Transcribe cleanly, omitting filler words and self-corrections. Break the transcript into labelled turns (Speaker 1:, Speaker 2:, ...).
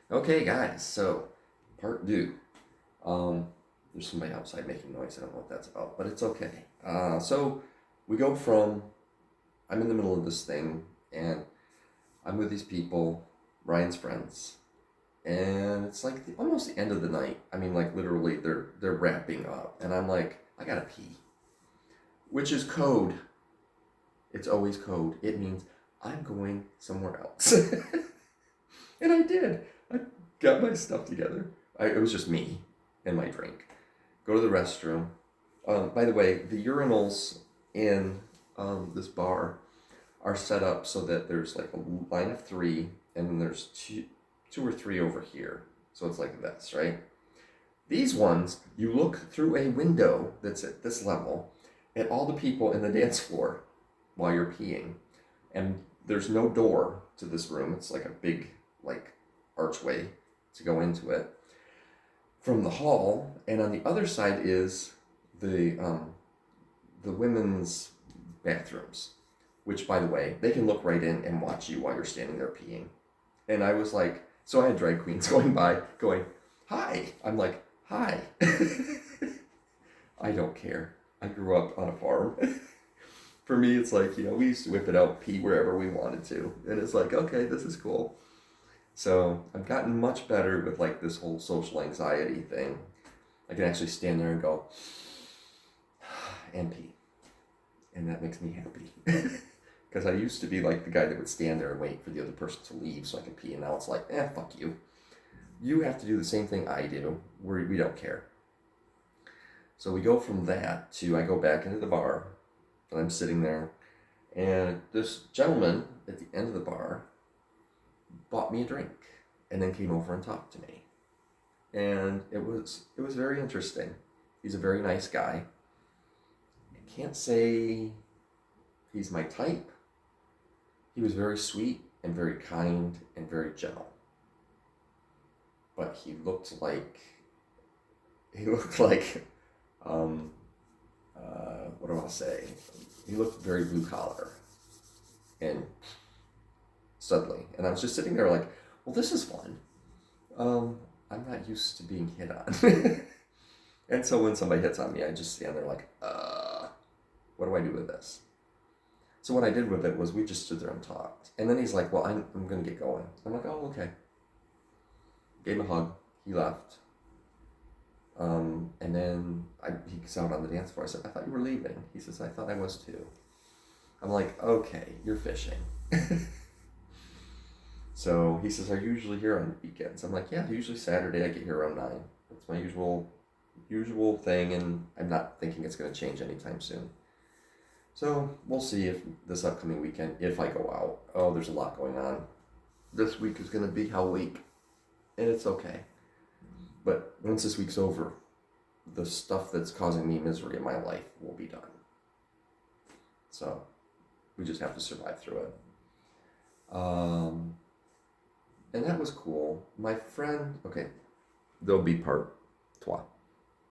Speaker 1: Okay, guys, so part two. Um, there's somebody outside making noise. I don't know what that's about, but it's okay. So we go from I'm in the middle of this thing, and I'm with these people, Ryan's friends, and it's like almost the end of the night. I mean, like literally, they're wrapping up, and I'm like, I gotta pee, which is code. It's always code. It means I'm going somewhere else, and I did. I got my stuff together. It was just me and my drink. Go to the restroom. By the way, the urinals in this bar are set up so that there's like a line of three, and then there's two or three over here. So it's like this, right? These ones, you look through a window that's at this level at all the people in the dance floor while you're peeing. And there's no door to this room. It's like a big, like, archway to go into it from the hall, and on the other side is the women's bathrooms, which, by the way, they can look right in and watch you while you're standing there peeing. And I was like, so I had drag queens going by, going, "Hi." I'm like, "Hi." I don't care. I grew up on a farm. For me, it's like, we used to whip it out, pee wherever we wanted to, and it's like, okay, this is cool. So I've gotten much better with like this whole social anxiety thing. I can actually stand there and go and pee, and that makes me happy. Because I used to be like the guy that would stand there and wait for the other person to leave so I could pee, and now it's like, fuck you. You have to do the same thing I do. We don't care. So we go from that to I go back into the bar, and I'm sitting there, and this gentleman at the end of the bar bought me a drink and then came over and talked to me. And it was very interesting. He's a very nice guy. I can't say he's my type. He was very sweet and very kind and very gentle. But he looked like what do I say? He looked very blue collar and suddenly. And I was just sitting there like, well, this is fun. I'm not used to being hit on. And so when somebody hits on me, I just stand there like, what do I do with this? So what I did with it was we just stood there and talked. And then he's like, well, I'm going to get going. I'm like, oh, okay. Gave him a hug. He left. And then he's out on the dance floor. I said, I thought you were leaving. He says, I thought I was too. I'm like, okay, you're fishing. So he says, are you usually here on weekends? I'm like, yeah, usually Saturday I get here around 9. That's my usual thing, and I'm not thinking it's going to change anytime soon. So we'll see if this upcoming weekend, if I go out. Oh, there's a lot going on. This week is going to be hell week, and it's okay. But once this week's over, the stuff that's causing me misery in my life will be done. So we just have to survive through it. And that was cool. My friend, okay, there'll be part 3.